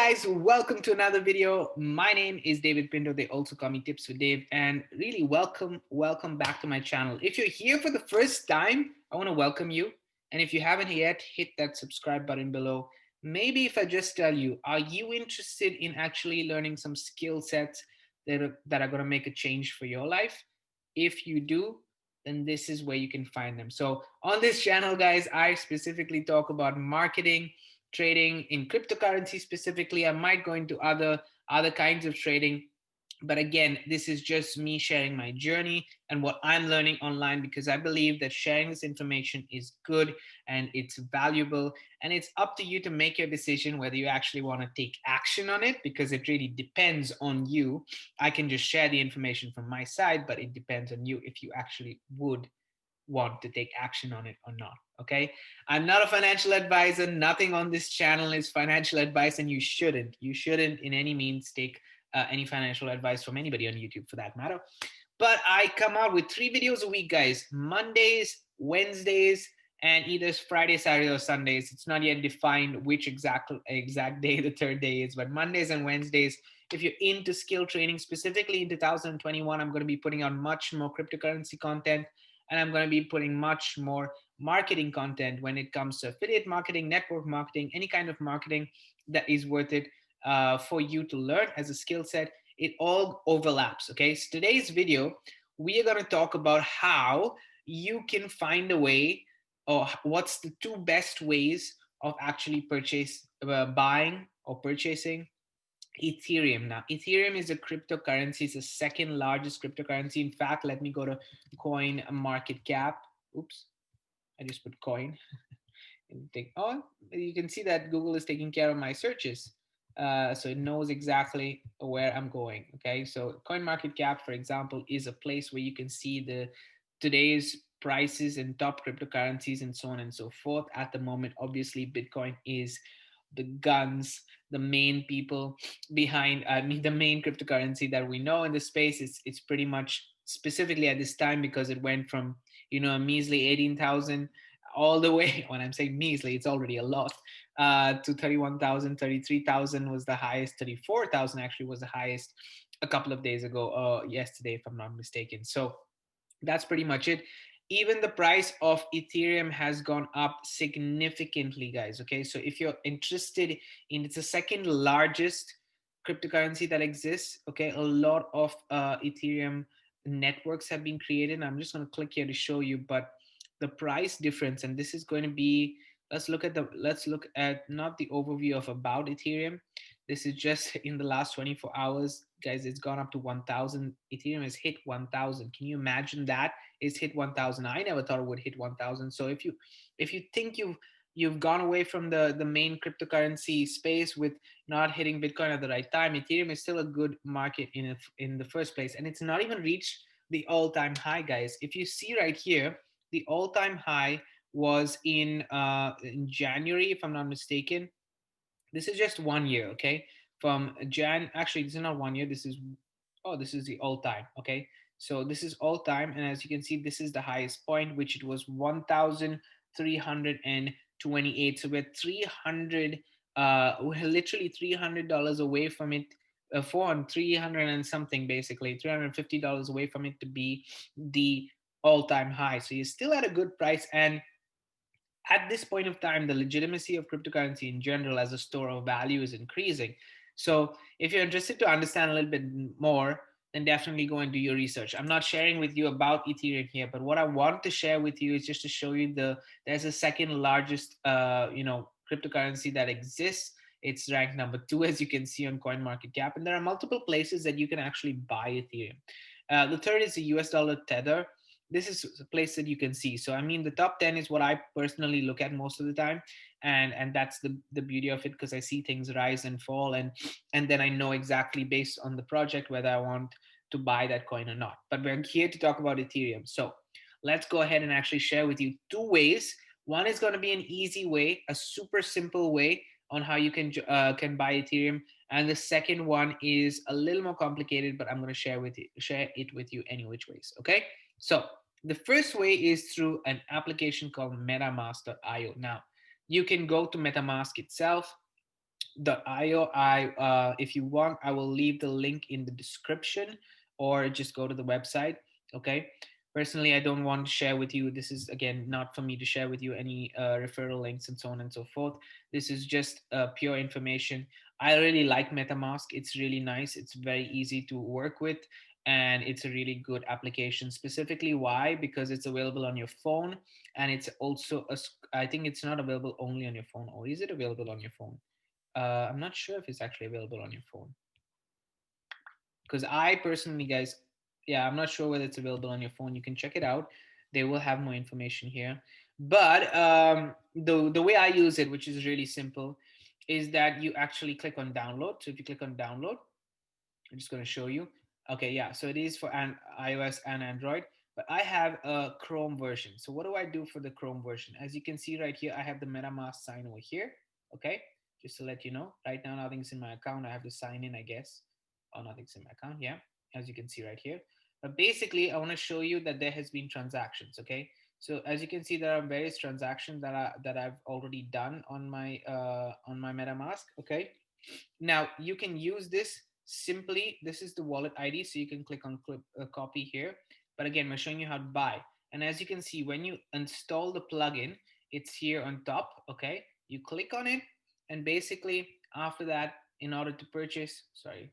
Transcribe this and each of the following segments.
guys, welcome to another video. My name is David Pinto. They also call me Tips with Dave, and really welcome back to my channel. If you're here for the first time, I want to welcome you. And if you haven't yet, hit that subscribe button below. Maybe if I just tell you, are you interested in actually learning some skill sets that are going to make a change for your life? If you do, then this is where you can find them. So on this channel, guys, I specifically talk about marketing, trading in cryptocurrency specifically. I might go into other kinds of trading, but again, this is just me sharing my journey and what I'm learning online, because I believe that sharing this information is good and it's valuable, and it's up to you to make your decision whether you actually want to take action on it, because it really depends on you. I can just share the information from my side, but it depends on you if you actually would want to take action on it or not. Okay, I'm not a financial advisor. Nothing on this channel is financial advice, and you shouldn't in any means take any financial advice from anybody on YouTube for that matter. But I come out with 3 videos a week, guys: Mondays, Wednesdays, and either Friday, Saturday, or Sundays. It's not yet defined which exact day the third day is, but Mondays and Wednesdays. If you're into skill training, specifically in 2021, I'm going to be putting out much more cryptocurrency content, and I'm going to be putting much more marketing content when it comes to affiliate marketing, network marketing, any kind of marketing that is worth it for you to learn as a skill set. It all overlaps. Okay, so today's video, we are going to talk about how you can find a way, or what's the 2 best ways of actually buying or purchasing Ethereum. Now, Ethereum is a cryptocurrency. It's the second largest cryptocurrency. In fact, let me go to coin market cap. Oops, I just put coin. Oh, you can see that Google is taking care of my searches. So it knows exactly where I'm going. Okay, so coin market cap, for example, is a place where you can see the today's prices and top cryptocurrencies and so on and so forth. At the moment, obviously, Bitcoin is the guns, the main people behind, the main cryptocurrency that we know in the space. It's pretty much specifically at this time, because it went from, a measly 18,000 all the way, when I'm saying measly, it's already a lot, to 31,000, 33,000 was the highest, 34,000 actually was the highest a couple of days ago, yesterday, if I'm not mistaken. So that's pretty much it. Even the price of Ethereum has gone up significantly, guys. Okay, so if you're interested in, it's the second largest cryptocurrency that exists. Okay, a lot of Ethereum networks have been created. I'm just going to click here to show you, but the price difference, and this is going to be, let's look at not the overview of about Ethereum. This is just in the last 24 hours, guys. It's gone up to 1,000. Ethereum has hit 1,000. Can you imagine that? It's hit 1,000. I never thought it would hit 1,000. So if you think you've gone away from the main cryptocurrency space with not hitting Bitcoin at the right time, Ethereum is still a good market in the first place, and it's not even reached the all-time high, guys. If you see right here, the all-time high was in January, if I'm not mistaken. This is just 1 year, okay? From actually, this is not 1 year. This is the all-time, okay? So this is all-time, and as you can see, this is the highest point, which it was 1,328. So we're literally $300 away from it, 300 and something, basically $350 away from it to be the all-time high. So you're still at a good price, and at this point of time, the legitimacy of cryptocurrency in general as a store of value is increasing. So if you're interested to understand a little bit more, then definitely go and do your research. I'm not sharing with you about Ethereum here, but what I want to share with you is just to show you there's a second largest cryptocurrency that exists. It's ranked number 2, as you can see on CoinMarketCap, and there are multiple places that you can actually buy Ethereum. The third is the US dollar Tether. This is a place that you can see. So I mean, the top 10 is what I personally look at most of the time, and that's the beauty of it, because I see things rise and fall, and then I know exactly based on the project whether I want to buy that coin or not. But we're here to talk about Ethereum. So let's go ahead and actually share with you 2 ways. One is going to be an easy way, a super simple way on how you can buy Ethereum, and the second one is a little more complicated, but I'm going to share it with you any which ways. Okay. So the first way is through an application called metamask.io. Now, you can go to MetaMask itself. metamask.io. If you want, I will leave the link in the description, or just go to the website. Okay. Personally, I don't want to share with you. This is again not for me to share with you any referral links and so on and so forth. This is just pure information. I really like MetaMask. It's really nice. It's very easy to work with, and it's a really good application. Specifically, why? Because it's available on your phone, and it's also I think it's not available only on your phone, or is it available on your phone? I'm not sure if it's actually available on your phone, because I personally, guys, yeah, I'm not sure whether it's available on your phone. You can check it out. They will have more information here. But the way I use it, which is really simple, is that you actually click on download. So if you click on download, I'm just going to show you. Okay, yeah, so it is for iOS and Android, but I have a Chrome version. So what do I do for the Chrome version? As you can see right here, I have the MetaMask sign over here. Okay, just to let you know, right now nothing's in my account. I have to sign in, I guess. Oh, nothing's in my account. Yeah, as you can see right here. But basically, I want to show you that there has been transactions. Okay, so as you can see, there are various transactions that I've already done on my MetaMask. Okay, now you can use this simply. This is the wallet ID, so you can click on copy here. But again, we're showing you how to buy. And as you can see, when you install the plugin, it's here on top. Okay, you click on it, and basically after that, in order to purchase, sorry,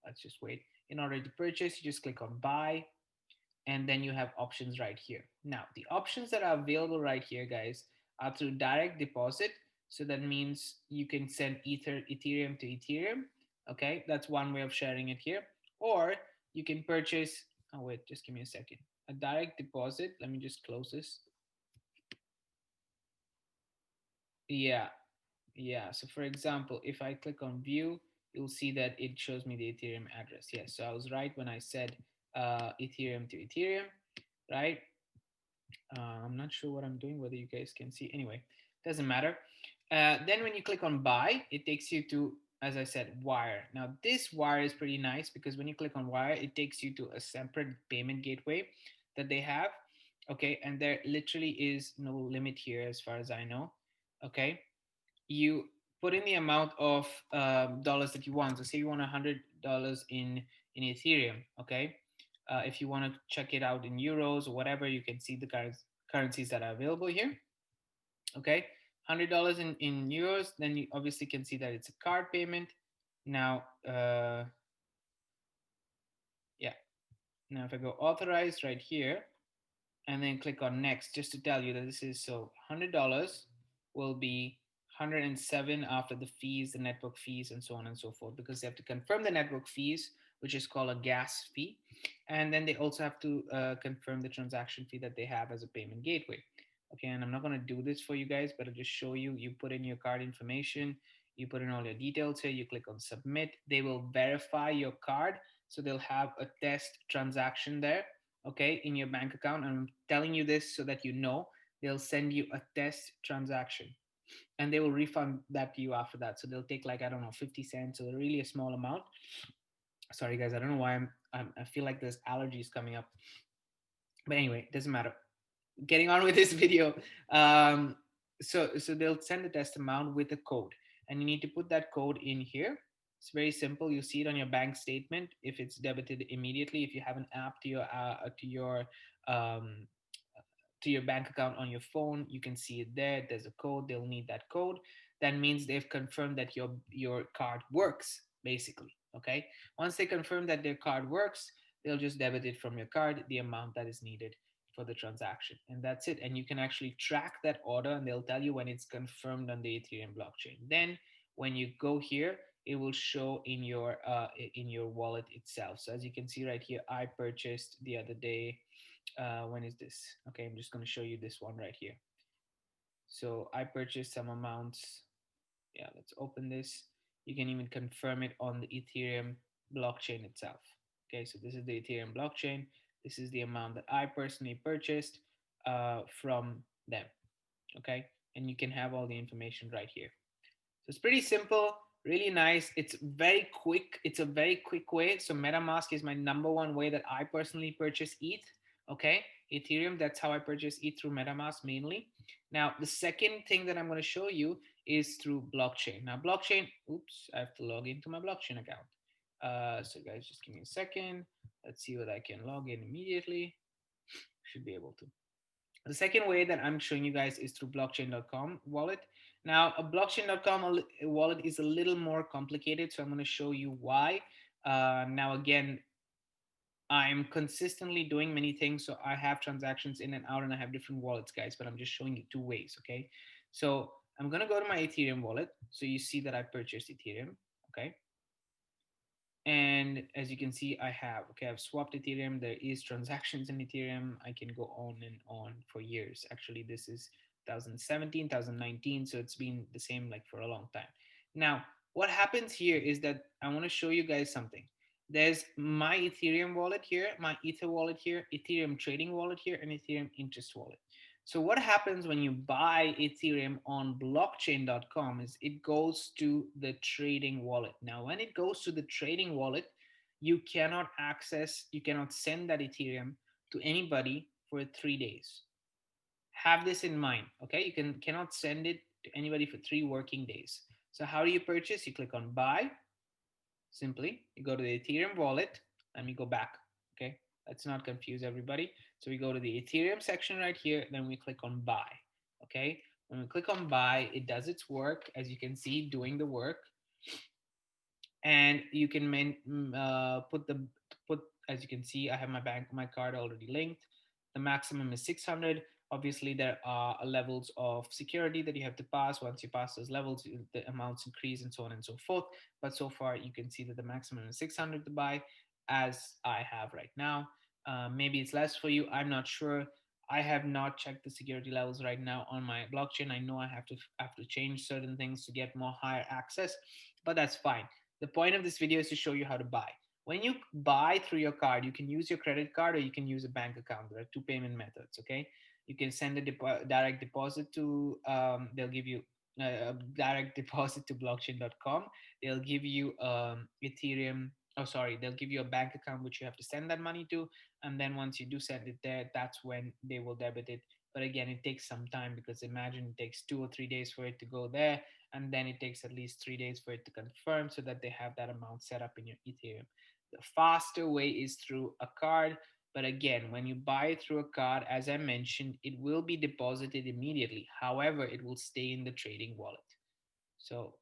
let's just wait. In order to purchase, you just click on buy, and then you have options right here. Now, the options that are available right here, guys, are through direct deposit. So that means you can send Ethereum to Ethereum. Okay, that's one way of sharing it here. Or you can purchase, oh wait, just give me a second. A direct deposit, let me just close this. Yeah, yeah. So for example, if I click on view, you'll see that it shows me the Ethereum address. Yes, so I was right when I said Ethereum to Ethereum, right? I'm not sure what I'm doing, whether you guys can see. Anyway, doesn't matter. Then when you click on buy, it takes you to, as I said, wire. Now this wire is pretty nice because when you click on wire, it takes you to a separate payment gateway that they have. Okay, and there literally is no limit here as far as I know. Okay, you put in the amount of dollars that you want. So say you want $100 in Ethereum. Okay, if you want to check it out in euros or whatever, you can see the currencies that are available here. Okay, $100 in euros. Then you obviously can see that it's a card payment. Now, yeah. Now if I go authorized right here, and then click on next, just to tell you that this is so $100 will be 107 after the fees, the network fees, and so on and so forth, because they have to confirm the network fees, which is called a gas fee. And then they also have to confirm the transaction fee that they have as a payment gateway. Okay, and I'm not going to do this for you guys, but I'll just show you. You put in your card information, you put in all your details here, you click on submit. They will verify your card. So they'll have a test transaction there, okay, in your bank account. I'm telling you this so that you know. They'll send you a test transaction, and they will refund that to you after that. So they'll take like, I don't know, 50 cents, or really a small amount. Sorry guys, I don't know why I feel like there's allergies coming up, but anyway, it doesn't matter. Getting on with this video. So they'll send the test amount with a code, and you need to put that code in here. It's very simple. You see it on your bank statement if it's debited immediately. If you have an app um, to your bank account on your phone, you can see it there. There's a code. They'll need that code. That means they've confirmed that your card works, basically. Okay. Once they confirm that their card works, they'll just debit it from your card, the amount that is needed for the transaction, and that's it. And you can actually track that order, and they'll tell you when it's confirmed on the Ethereum blockchain. Then when you go here, it will show in your wallet itself. So as you can see right here, I purchased the other day, when is this? Okay, I'm just going to show you this one right here. So I purchased some amounts. Yeah, let's open this. You can even confirm it on the Ethereum blockchain itself. Okay, so this is the Ethereum blockchain. This is the amount that I personally purchased from them. Okay, and you can have all the information right here. So it's pretty simple, really nice. It's very quick. It's a very quick way. So MetaMask is my number one way that I personally purchase ETH. Okay, Ethereum, that's how I purchase ETH through MetaMask mainly. Now, the second thing that I'm going to show you is through blockchain. Now, blockchain, oops, I have to log into my blockchain account. So guys, just give me a second. Let's see what I can log in immediately. Should be able to. The second way that I'm showing you guys is through blockchain.com wallet. Now, a blockchain.com wallet is a little more complicated, so I'm going to show you why. Now, again, I'm consistently doing many things, so I have transactions in and out, and I have different wallets, guys. But I'm just showing you two ways, okay? So I'm going to go to my Ethereum wallet. So you see that I purchased Ethereum, okay? And as you can see, I've swapped Ethereum. There is transactions in Ethereum. I can go on and on for years. Actually, this is 2017, 2019. So it's been the same like for a long time. Now, what happens here is that I want to show you guys something. There's my Ethereum wallet here, my Ether wallet here, Ethereum trading wallet here, and Ethereum interest wallet. So what happens when you buy Ethereum on blockchain.com is it goes to the trading wallet. Now, when it goes to the trading wallet, you cannot send that Ethereum to anybody for 3 days. Have this in mind, okay? Cannot send it to anybody for 3 working days. So how do you purchase? You click on buy. Simply, you go to the Ethereum wallet. Let me go back, okay? Let's not confuse everybody. So we go to the Ethereum section right here, then we click on buy, okay? When we click on buy, it does its work, as you can see, doing the work. And you can put, as you can see, I have my card already linked. The maximum is 600. Obviously, there are levels of security that you have to pass. Once you pass those levels, the amounts increase and so on and so forth. But so far, you can see that the maximum is 600 to buy, as I have right now. Maybe it's less for you. I'm not sure. I have not checked the security levels right now on my blockchain. I know I have to change certain things to get more higher access, but that's fine. The point of this video is to show you how to buy. When you buy through your card, you can use your credit card or you can use a bank account. There are two payment methods, okay? You can send a direct deposit to, they'll give you a direct deposit to blockchain.com. They'll give you Ethereum, they'll give you a bank account which you have to send that money to. And then once you do send it there, that's when they will debit it. But again, it takes some time because imagine it takes 2 or 3 days for it to go there, and then it takes at least 3 days for it to confirm so that they have that amount set up in your Ethereum. The faster way is through a card. But again, when you buy it through a card, as I mentioned, it will be deposited immediately. However, it will stay in the trading wallet. So,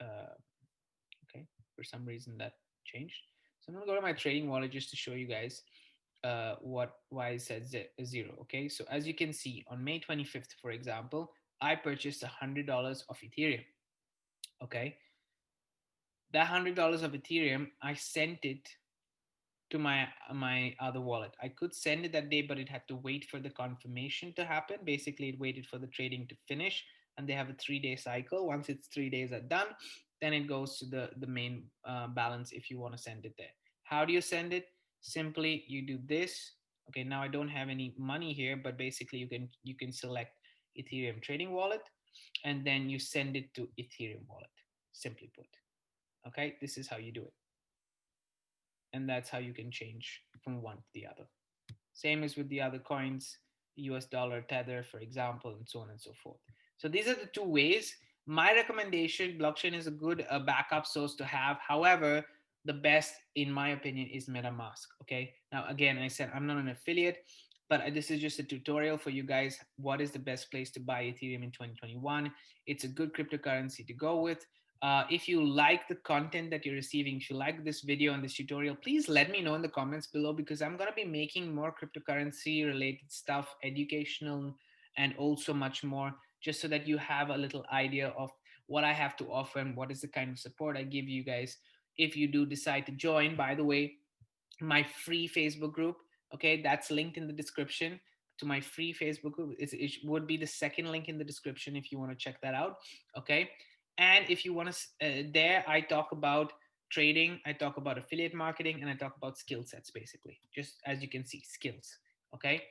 okay, for some reason that changed. So I'm gonna go to my trading wallet just to show you guys why it says zero. Okay, so as you can see, on May 25th, for example, I purchased $100 of Ethereum. Okay, that $100 of Ethereum, I sent it to my other wallet. I could send it that day, but it had to wait for the confirmation to happen. Basically, it waited for the trading to finish, and they have a 3-day cycle. Once it's 3 days are done, then it goes to the main balance if you want to send it there. How do you send it? Simply, you do this. Okay, now I don't have any money here, but basically you can select Ethereum trading wallet, and then you send it to Ethereum wallet. Simply put. Okay, this is how you do it. And that's how you can change from one to the other. Same as with the other coins, US dollar, Tether, for example, and so on and so forth. So these are the two ways. My recommendation, blockchain is a good backup source to have. However, the best, in my opinion, is MetaMask. Okay. Now, again, I said I'm not an affiliate, but this is just a tutorial for you guys. What is the best place to buy Ethereum in 2021? It's a good cryptocurrency to go with. If you like the content that you're receiving, if you like this video and this tutorial, please let me know in the comments below, because I'm going to be making more cryptocurrency related stuff, educational, and also much more, just so that you have a little idea of what I have to offer and what is the kind of support I give you guys if you do decide to join. By the way, my free Facebook group, okay, that's linked in the description to my free Facebook group. It would be the second link in the description if you want to check that out, okay? And if you want to, there I talk about trading, I talk about affiliate marketing, and I talk about skill sets, basically, just as you can see, skills, okay?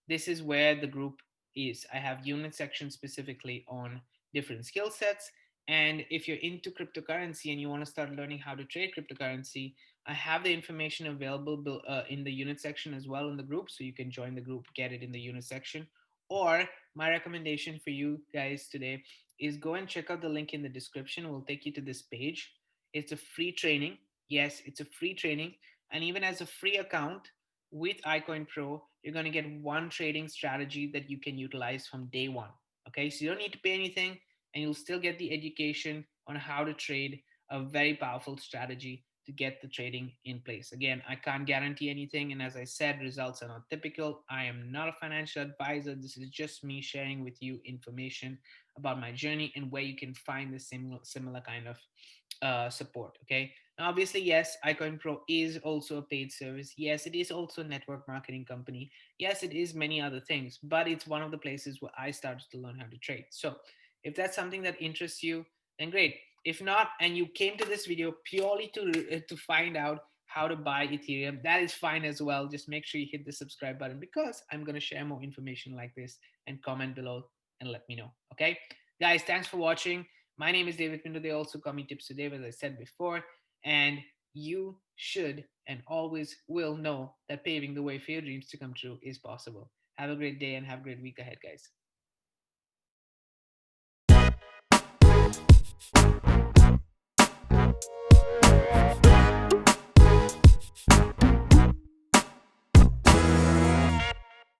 This is where the group is. I have unit sections specifically on different skill sets, And if you're into cryptocurrency and you want to start learning how to trade cryptocurrency, I have the information available in the unit section as well in the group. So you can join the group, get it in the unit section. Or my recommendation for you guys today is go and check out the link in the description. We'll take you to this page. It's a free training. Yes, it's a free training. And even as a free account with iCoin Pro, you're going to get one trading strategy that you can utilize from day one. Okay, so you don't need to pay anything and you'll still get the education on how to trade a very powerful strategy to get the trading in place. Again, I can't guarantee anything. And as I said, results are not typical. I am not a financial advisor. This is just me sharing with you information about my journey and where you can find the similar kind of support. Okay. Now, obviously, yes, iCoin Pro is also a paid service. Yes, it is also a network marketing company. Yes, it is many other things, but it's one of the places where I started to learn how to trade. So if that's something that interests you, then great. If not, and you came to this video purely to find out how to buy Ethereum, that is fine as well. Just make sure you hit the subscribe button because I'm going to share more information like this, and comment below and let me know. Okay, guys, thanks for watching. My name is David Pindo. They also call me TipsWithDav, as I said before, and you should and always will know that paving the way for your dreams to come true is possible. Have a great day and have a great week ahead, guys.